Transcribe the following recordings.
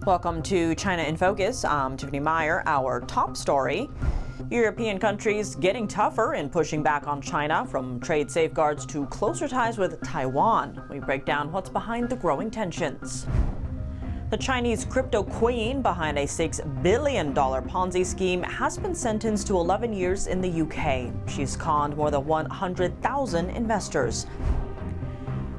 Welcome to China in Focus. I'm Tiffany Meyer. Our top story: European countries getting tougher in pushing back on China, from trade safeguards to closer ties with Taiwan. We break down what's behind the growing tensions. The Chinese crypto queen behind a $6 billion Ponzi scheme has been sentenced to 11 years in the UK. She's conned more than 100,000 investors.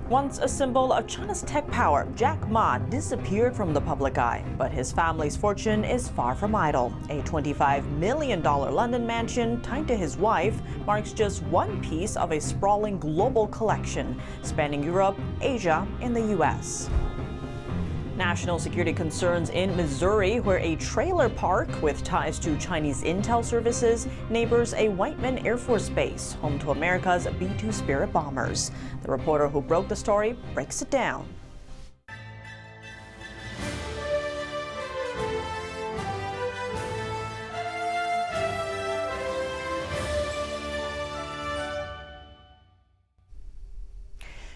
Once a symbol of China's tech power, Jack Ma disappeared from the public eye, but his family's fortune is far from idle. A $25 million London mansion tied to his wife marks just one piece of a sprawling global collection spanning Europe, Asia, and the US. National security concerns in Missouri, where a trailer park with ties to Chinese intel services neighbors a Whiteman Air Force base, home to America's B-2 Spirit bombers. The reporter who broke the story breaks it down.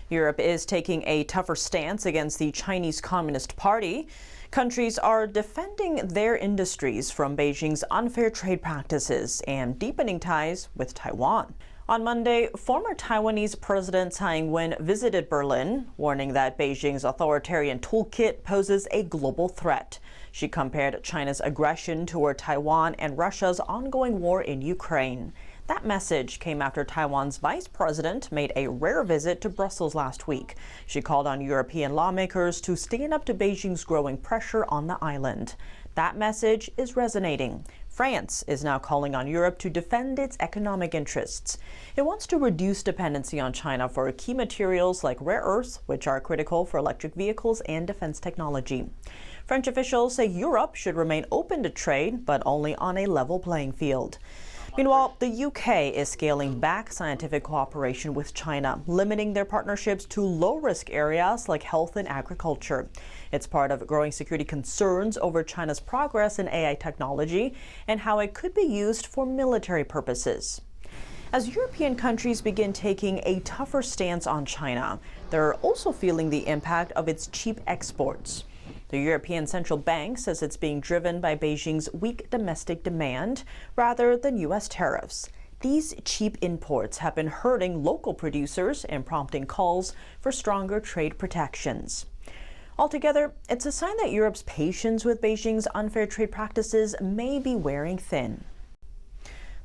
Europe is taking a tougher stance against the Chinese Communist Party. Countries are defending their industries from Beijing's unfair trade practices and deepening ties with Taiwan. On Monday, former Taiwanese President Tsai Ing-wen visited Berlin, warning that Beijing's authoritarian toolkit poses a global threat. She compared China's aggression toward Taiwan and Russia's ongoing war in Ukraine. That message came after Taiwan's vice president made a rare visit to Brussels last week. She called on European lawmakers to stand up to Beijing's growing pressure on the island. That message is resonating. France is now calling on Europe to defend its economic interests. It wants to reduce dependency on China for key materials like rare earths, which are critical for electric vehicles and defense technology. French officials say Europe should remain open to trade, but only on a level playing field. Meanwhile, the UK is scaling back scientific cooperation with China, limiting their partnerships to low-risk areas like health and agriculture. It's part of growing security concerns over China's progress in AI technology and how it could be used for military purposes. As European countries begin taking a tougher stance on China, they're also feeling the impact of its cheap exports. The European Central Bank says it's being driven by Beijing's weak domestic demand rather than U.S. tariffs. These cheap imports have been hurting local producers and prompting calls for stronger trade protections. Altogether, it's a sign that Europe's patience with Beijing's unfair trade practices may be wearing thin.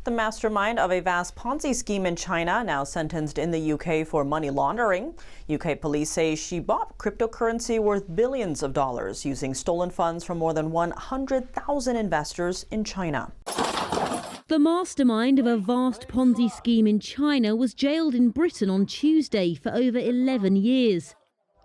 The mastermind of a vast Ponzi scheme in China, now sentenced in the UK for money laundering. UK police say she bought cryptocurrency worth billions of dollars using stolen funds from more than 100,000 investors in China. The mastermind of a vast Ponzi scheme in China was jailed in Britain on Tuesday for over 11 years.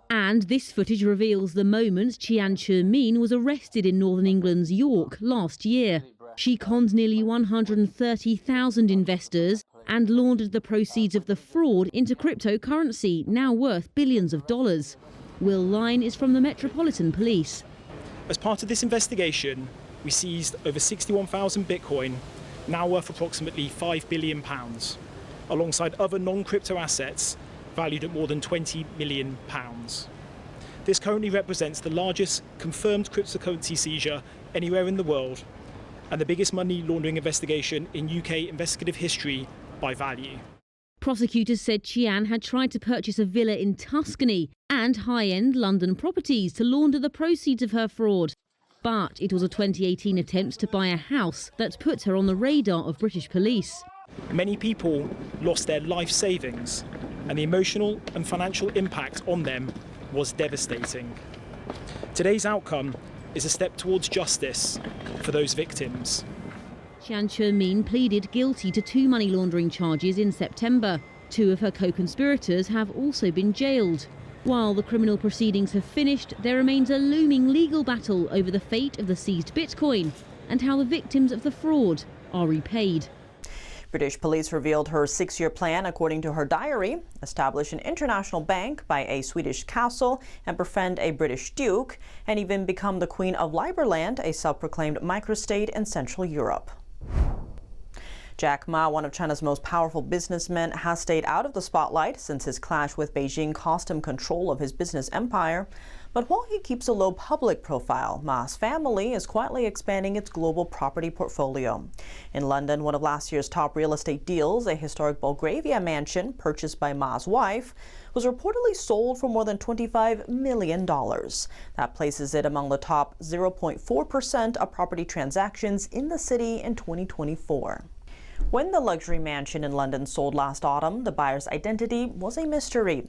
And this footage reveals the moment Qian Chemin was arrested in northern England's York last year. She conned nearly 130,000 investors and laundered the proceeds of the fraud into cryptocurrency, now worth billions of dollars. Will Line is from the Metropolitan Police. As part of this investigation, we seized over 61,000 Bitcoin, now worth approximately £5 billion, alongside other non-crypto assets valued at more than £20 million. This currently represents the largest confirmed cryptocurrency seizure anywhere in the world, and the biggest money laundering investigation in UK investigative history by value. Prosecutors said Qian had tried to purchase a villa in Tuscany and high-end London properties to launder the proceeds of her fraud. But it was a 2018 attempt to buy a house that put her on the radar of British police. Many people lost their life savings, and the emotional and financial impact on them was devastating. Today's outcome is a step towards justice for those victims. Qian Chemin pleaded guilty to 2 money laundering charges in September. 2 of her co-conspirators have also been jailed. While the criminal proceedings have finished, there remains a looming legal battle over the fate of the seized Bitcoin and how the victims of the fraud are repaid. British police revealed her 6-year plan, according to her diary: establish an international bank, buy a Swedish castle, and befriend a British duke, and even become the Queen of Liberland, a self-proclaimed microstate in Central Europe. Jack Ma, one of China's most powerful businessmen, has stayed out of the spotlight since his clash with Beijing cost him control of his business empire. But while he keeps a low public profile, Ma's family is quietly expanding its global property portfolio. In London, one of last year's top real estate deals, a historic Belgravia mansion purchased by Ma's wife, was reportedly sold for more than $25 million. That places it among the top 0.4% of property transactions in the city in 2024. When the luxury mansion in London sold last autumn, the buyer's identity was a mystery.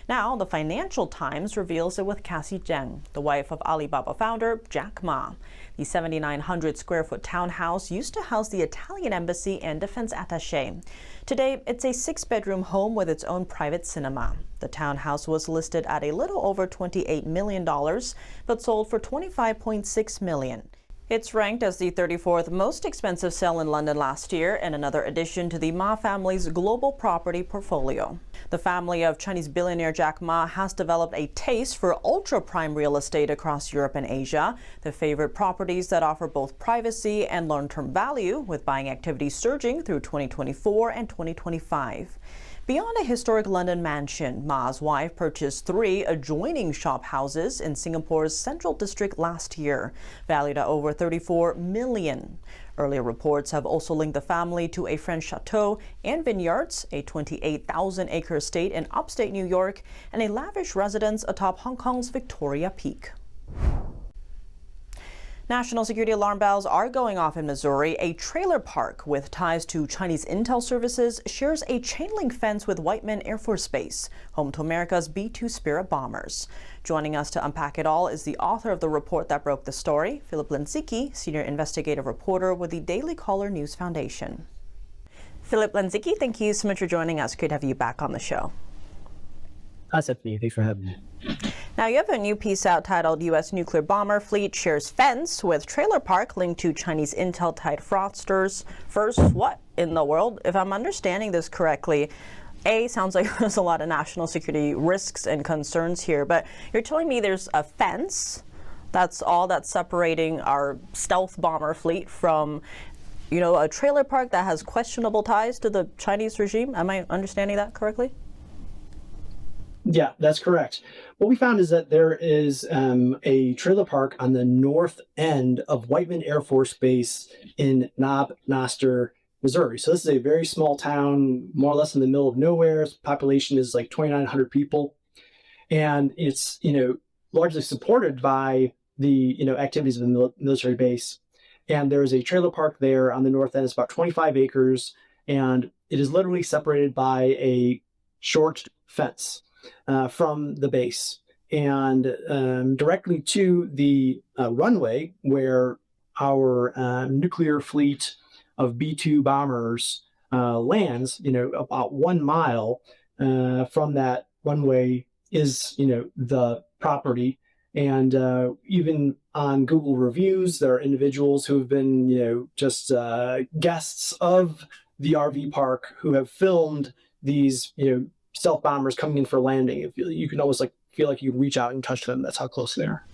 Now, the Financial Times reveals it with Cassie Zheng, the wife of Alibaba founder Jack Ma. The 7,900 square foot townhouse used to house the Italian embassy and defense attaché. Today, it's a 6-bedroom home with its own private cinema. The townhouse was listed at a little over $28 million, but sold for $25.6 million. It's ranked as the 34th most expensive sale in London last year and another addition to the Ma family's global property portfolio. The family of Chinese billionaire Jack Ma has developed a taste for ultra-prime real estate across Europe and Asia. They favored properties that offer both privacy and long-term value, with buying activity surging through 2024 and 2025. Beyond a historic London mansion, Ma's wife purchased 3 adjoining shop houses in Singapore's Central District last year, valued at over $34 million. Earlier reports have also linked the family to a French chateau and vineyards, a 28,000-acre estate in upstate New York, and a lavish residence atop Hong Kong's Victoria Peak. National security alarm bells are going off in Missouri. A trailer park with ties to Chinese intel services shares a chain link fence with Whiteman Air Force Base, home to America's B-2 Spirit bombers. Joining us to unpack it all is the author of the report that broke the story, Philip Lenzicki, senior investigative reporter with the Daily Caller News Foundation. Philip Lenzicki, thank you so much for joining us. Great to have you back on the show. Hi, Stephanie. Thanks for having me. Now, you have a new piece out titled U.S. Nuclear Bomber Fleet Shares Fence with Trailer Park linked to Chinese intel-tied fraudsters. First, what in the world? If I'm understanding this correctly, sounds like there's a lot of national security risks and concerns here, but you're telling me there's a fence, that's all that's separating our stealth bomber fleet from, a trailer park that has questionable ties to the Chinese regime. Am I understanding that correctly? Yeah, that's correct. What we found is that there is a trailer park on the north end of Whiteman Air Force Base in Knob Noster, Missouri. So this is a very small town, more or less in the middle of nowhere. Its population is like 2,900 people. And it's, largely supported by the, activities of the military base. And there's a trailer park there on the north end. It's about 25 acres. And it is literally separated by a short fence from the base, and directly to the runway where our nuclear fleet of B-2 bombers lands, about 1 mile from that runway is, the property. And even on Google reviews, there are individuals who have been, just guests of the RV park who have filmed these, stealth bombers coming in for landing. You can almost feel like you can reach out and touch them. That's how close they are.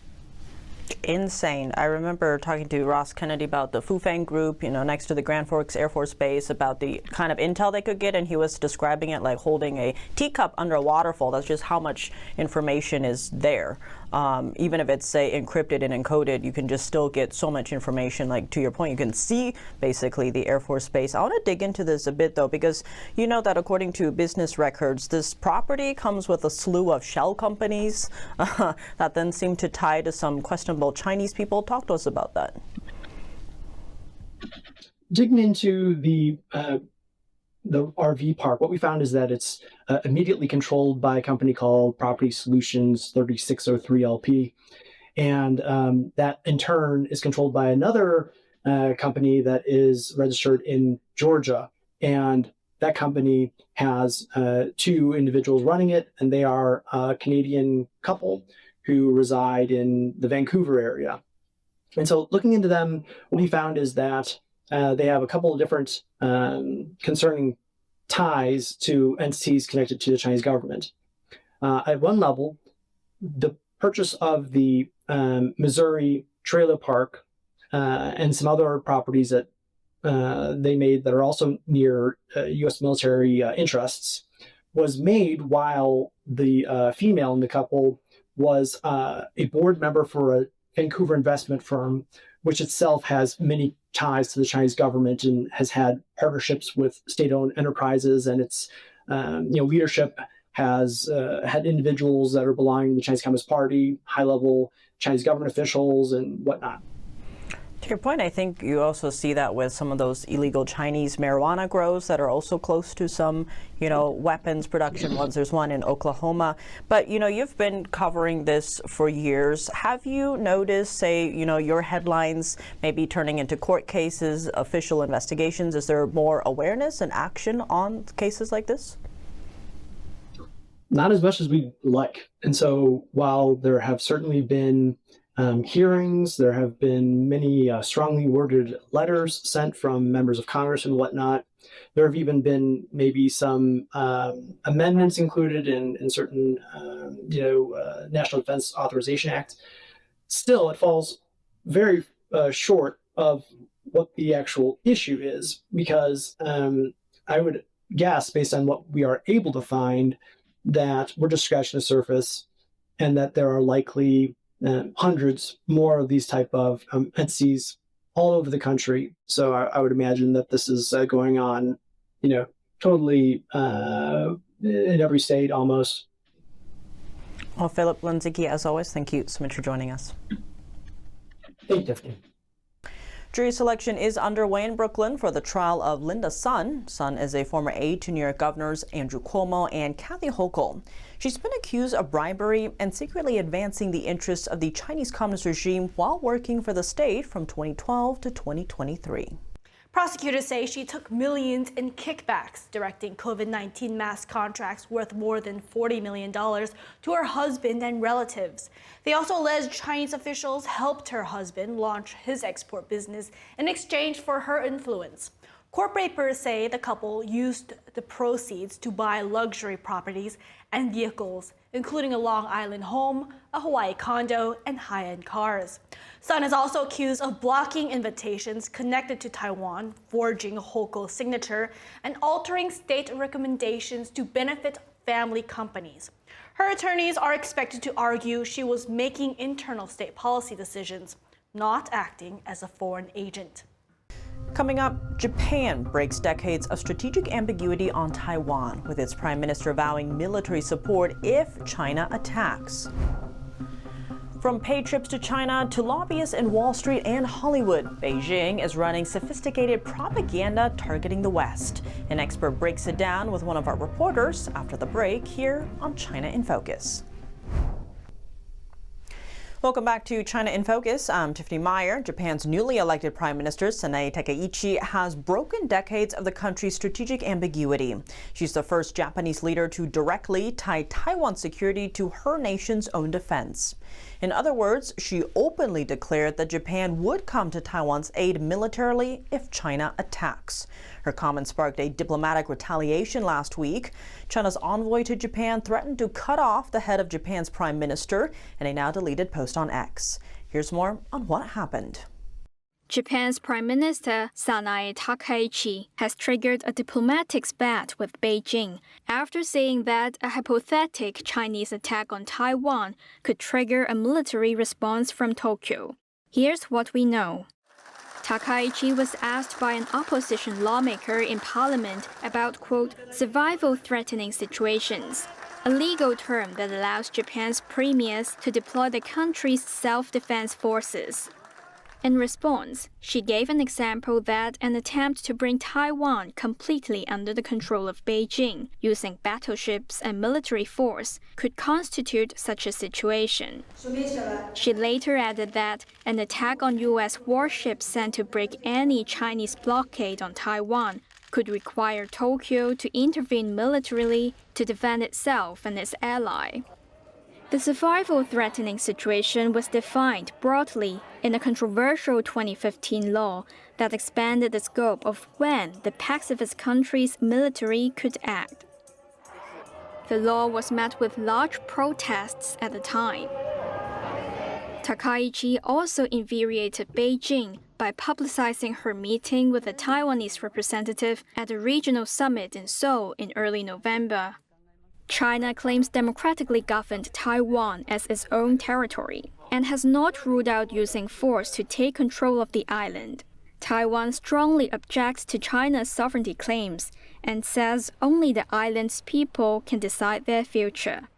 Insane. I remember talking to Ross Kennedy about the Fufang group, next to the Grand Forks Air Force Base, about the kind of intel they could get, and he was describing it like holding a teacup under a waterfall. That's just how much information is there. Even if it's, say, encrypted and encoded, you can just still get so much information. Like, to your point, you can see basically the Air Force Base. I want to dig into this a bit, though, because you know that according to business records, this property comes with a slew of shell companies that then seem to tie to some questionable Chinese people. Talk to us about that. Digging into the RV park, what we found is that it's immediately controlled by a company called Property Solutions 3603 LP. And that in turn is controlled by another company that is registered in Georgia. And that company has 2 individuals running it, and they are a Canadian couple who reside in the Vancouver area. And so looking into them, what we found is that they have a couple of different concerning ties to entities connected to the Chinese government. At one level, the purchase of the Missouri trailer park and some other properties that they made that are also near U.S. military interests was made while the female in the couple was a board member for a Vancouver investment firm, which itself has many ties to the Chinese government and has had partnerships with state-owned enterprises, and its leadership has had individuals that are belonging to the Chinese Communist Party, high-level Chinese government officials, and whatnot. To your point, I think you also see that with some of those illegal Chinese marijuana grows that are also close to some, weapons production ones. There's one in Oklahoma. But, you've been covering this for years. Have you noticed, say, your headlines maybe turning into court cases, official investigations? Is there more awareness and action on cases like this? Not as much as we'd like. And so while there have certainly been hearings, there have been many strongly worded letters sent from members of Congress and whatnot. There have even been maybe some amendments included in certain, National Defense Authorization Act. Still, it falls very short of what the actual issue is, because I would guess, based on what we are able to find, that we're just scratching the surface, and that there are likely hundreds more of these type of entities all over the country. So I would imagine that this is going on, totally in every state almost. Well, Philip Lindsicki, as always, thank you so much for joining us. Thank you, Tiffany. Jury selection is underway in Brooklyn for the trial of Linda Sun. Sun is a former aide to New York Governors Andrew Cuomo and Kathy Hochul. She's been accused of bribery and secretly advancing the interests of the Chinese Communist regime while working for the state from 2012 to 2023. Prosecutors say she took millions in kickbacks, directing COVID-19 mask contracts worth more than $40 million to her husband and relatives. They also allege Chinese officials helped her husband launch his export business in exchange for her influence. Court papers say the couple used the proceeds to buy luxury properties and vehicles, including a Long Island home, a Hawaii condo, and high-end cars. Sun is also accused of blocking invitations connected to Taiwan, forging Hochul's signature, and altering state recommendations to benefit family companies. Her attorneys are expected to argue she was making internal state policy decisions, not acting as a foreign agent. Coming up, Japan breaks decades of strategic ambiguity on Taiwan, with its prime minister vowing military support if China attacks. From paid trips to China to lobbyists in Wall Street and Hollywood, Beijing is running sophisticated propaganda targeting the West. An expert breaks it down with one of our reporters after the break here on China in Focus. Welcome back to China in Focus. I'm Tiffany Meyer. Japan's newly elected Prime Minister, Sanae Takaichi, has broken decades of the country's strategic ambiguity. She's the first Japanese leader to directly tie Taiwan's security to her nation's own defense. In other words, she openly declared that Japan would come to Taiwan's aid militarily if China attacks. Her comments sparked a diplomatic retaliation last week. China's envoy to Japan threatened to cut off the head of Japan's prime minister in a now deleted post on X. Here's more on what happened. Japan's Prime Minister Sanae Takaichi has triggered a diplomatic spat with Beijing after saying that a hypothetical Chinese attack on Taiwan could trigger a military response from Tokyo. Here's what we know. Takaichi was asked by an opposition lawmaker in parliament about, quote, survival-threatening situations, a legal term that allows Japan's premiers to deploy the country's self-defense forces. In response, she gave an example that an attempt to bring Taiwan completely under the control of Beijing, using battleships and military force, could constitute such a situation. She later added that an attack on U.S. warships sent to break any Chinese blockade on Taiwan could require Tokyo to intervene militarily to defend itself and its ally. The survival-threatening situation was defined broadly in a controversial 2015 law that expanded the scope of when the pacifist country's military could act. The law was met with large protests at the time. Takaichi also infuriated Beijing by publicizing her meeting with a Taiwanese representative at a regional summit in Seoul in early November. China claims democratically governed Taiwan as its own territory and has not ruled out using force to take control of the island. Taiwan strongly objects to China's sovereignty claims and says only the island's people can decide their future.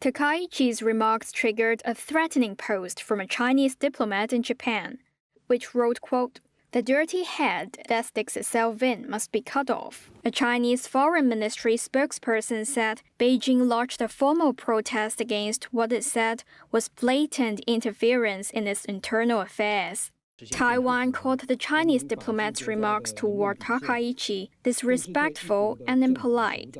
Takaichi's remarks triggered a threatening post from a Chinese diplomat in Japan, which wrote, quote, "The dirty head that sticks itself in must be cut off." A Chinese foreign ministry spokesperson said Beijing lodged a formal protest against what it said was blatant interference in its internal affairs. Taiwan called the Chinese diplomat's remarks toward Takaichi disrespectful and impolite.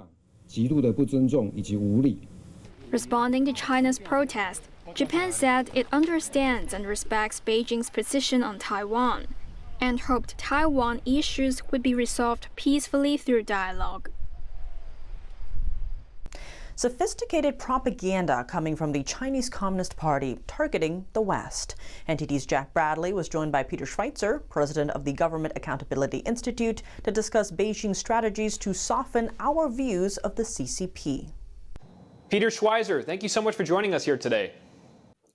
Responding to China's protest, Japan said it understands and respects Beijing's position on Taiwan and hoped Taiwan issues would be resolved peacefully through dialogue. Sophisticated propaganda coming from the Chinese Communist Party targeting the West. NTD's Jack Bradley was joined by Peter Schweizer, president of the Government Accountability Institute, to discuss Beijing's strategies to soften our views of the CCP. Peter Schweizer, thank you so much for joining us here today.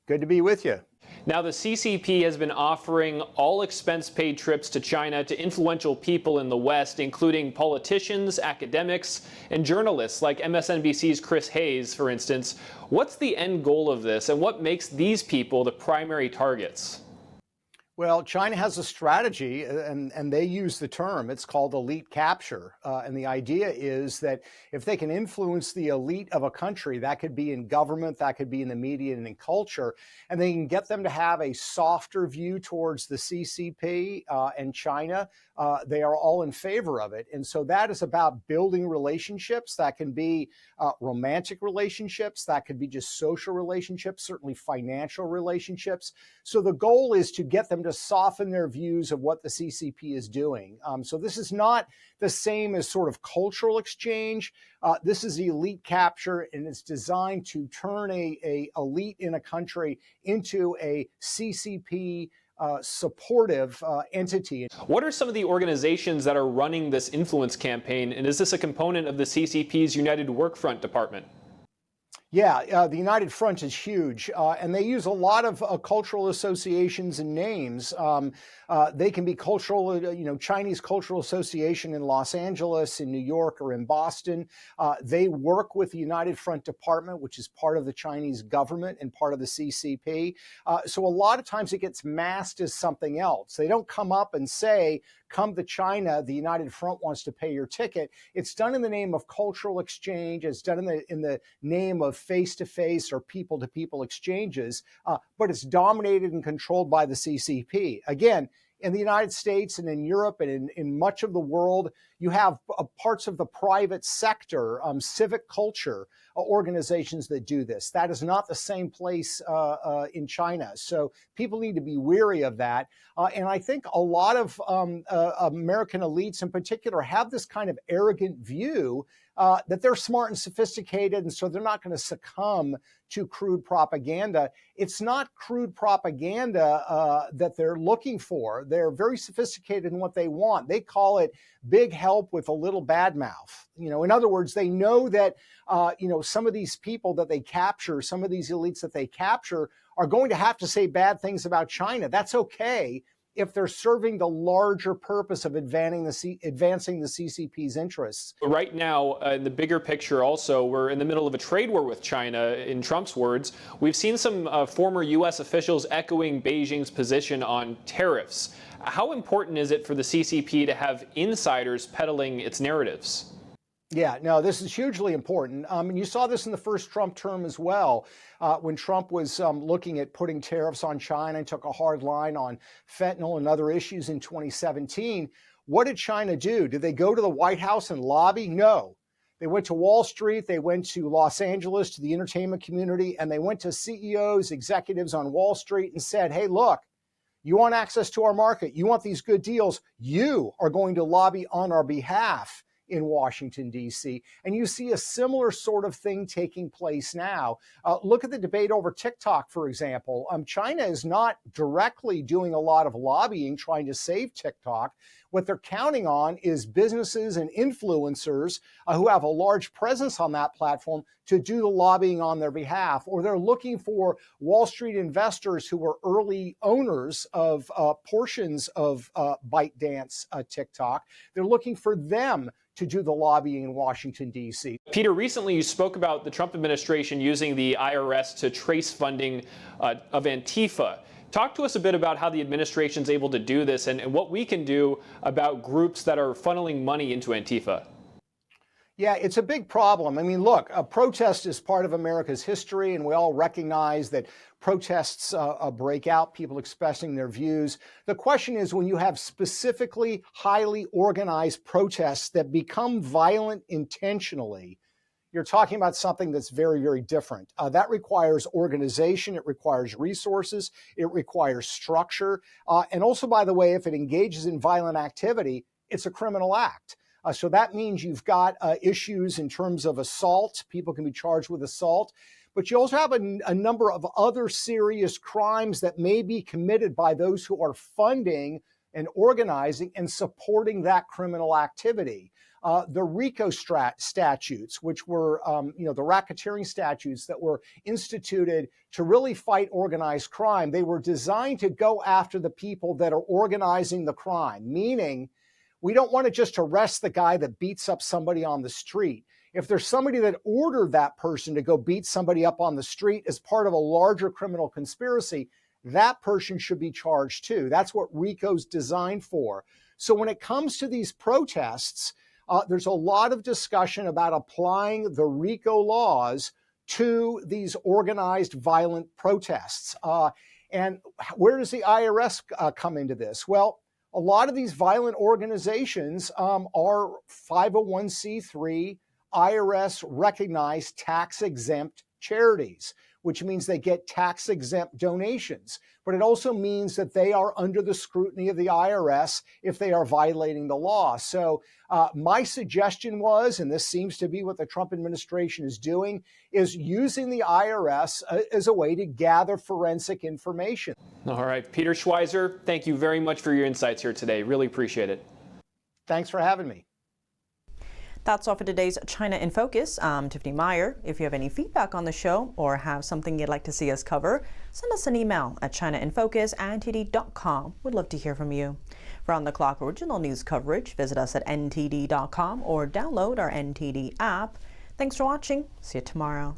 Good to be with you. Now, the CCP has been offering all expense-paid trips to China to influential people in the West, including politicians, academics, and journalists like MSNBC's Chris Hayes, for instance. What's the end goal of this, and what makes these people the primary targets? Well, China has a strategy, and they use the term. It's called elite capture. And the idea is that if they can influence the elite of a country, that could be in government, that could be in the media and in culture, and they can get them to have a softer view towards the CCP and China, they are all in favor of it. And so that is about building relationships. That can be romantic relationships. That could be just social relationships, certainly financial relationships. So the goal is to get them to soften their views of what the CCP is doing. So this is not the same as sort of cultural exchange. This is elite capture, and it's designed to turn a elite in a country into a CCP supportive entity. What are some of the organizations that are running this influence campaign, and is this a component of the CCP's United Workfront department? Yeah, the United Front is huge, and they use a lot of cultural associations and names. They can be cultural, Chinese Cultural Association in Los Angeles, in New York, or in Boston. They work with the United Front Department, which is part of the Chinese government and part of the CCP. So a lot of times it gets masked as something else. They don't come up and say, come to China, the United Front wants to pay your ticket. It's done in the name of cultural exchange. It's done in the name of face-to-face or people-to-people exchanges, but it's dominated and controlled by the CCP. Again, in the United States and in Europe and in much of the world, you have parts of the private sector, civic culture organizations that do this. That is not the same place in China. So people need to be wary of that. And I think a lot of American elites in particular have this kind of arrogant view that they're smart and sophisticated, and so they're not going to succumb to crude propaganda. It's not crude propaganda that they're looking for. They're very sophisticated in what they want. They call it big help with a little bad mouth. In other words, they know that, some of these people that they capture, some of these elites that they capture are going to have to say bad things about China. That's okay if they're serving the larger purpose of advancing the CCP's interests. Right now, in the bigger picture also, we're in the middle of a trade war with China, in Trump's words. We've seen some former U.S. officials echoing Beijing's position on tariffs. How important is it for the CCP to have insiders peddling its narratives? Yeah, no, this is hugely important. And you saw this in the first Trump term as well, when Trump was looking at putting tariffs on China and took a hard line on fentanyl and other issues in 2017. What did China do? Did they go to the White House and lobby? No. They went to Wall Street, they went to Los Angeles, to the entertainment community, and they went to CEOs, executives on Wall Street and said, hey, look, you want access to our market, you want these good deals, you are going to lobby on our behalf in Washington, D.C. And you see a similar sort of thing taking place now. Look at the debate over TikTok, for example. China is not directly doing a lot of lobbying trying to save TikTok. What they're counting on is businesses and influencers who have a large presence on that platform to do the lobbying on their behalf, or they're looking for Wall Street investors who were early owners of portions of ByteDance TikTok. They're looking for them to do the lobbying in Washington, D.C. Peter, recently you spoke about the Trump administration using the IRS to trace funding of Antifa. Talk to us a bit about how the administration is able to do this and what we can do about groups that are funneling money into Antifa. Yeah, it's a big problem. I mean, look, a protest is part of America's history, and we all recognize that protests break out, people expressing their views. The question is, when you have specifically highly organized protests that become violent intentionally, you're talking about something that's very, very different. That requires organization, it requires resources, it requires structure. And also, by the way, if it engages in violent activity, it's a criminal act. So that means you've got issues in terms of assault. People can be charged with assault. But you also have a number of other serious crimes that may be committed by those who are funding and organizing and supporting that criminal activity. The RICO statutes, which were, the racketeering statutes that were instituted to really fight organized crime, they were designed to go after the people that are organizing the crime, meaning we don't want to just arrest the guy that beats up somebody on the street. If there's somebody that ordered that person to go beat somebody up on the street as part of a larger criminal conspiracy, that person should be charged too. That's what RICO's designed for. So when it comes to these protests, there's a lot of discussion about applying the RICO laws to these organized violent protests. And where does the IRS come into this? Well, a lot of these violent organizations are 501c3 IRS recognized tax-exempt charities, which means they get tax-exempt donations. But it also means that they are under the scrutiny of the IRS if they are violating the law. So my suggestion was, and this seems to be what the Trump administration is doing, is using the IRS as a way to gather forensic information. All right, Peter Schweizer, thank you very much for your insights here today. Really appreciate it. Thanks for having me. That's all for today's China in Focus. I'm Tiffany Meyer. If you have any feedback on the show or have something you'd like to see us cover, send us an email at chinainfocus@ntd.com. We'd love to hear from you. For on-the-clock original news coverage, visit us at ntd.com or download our NTD app. Thanks for watching. See you tomorrow.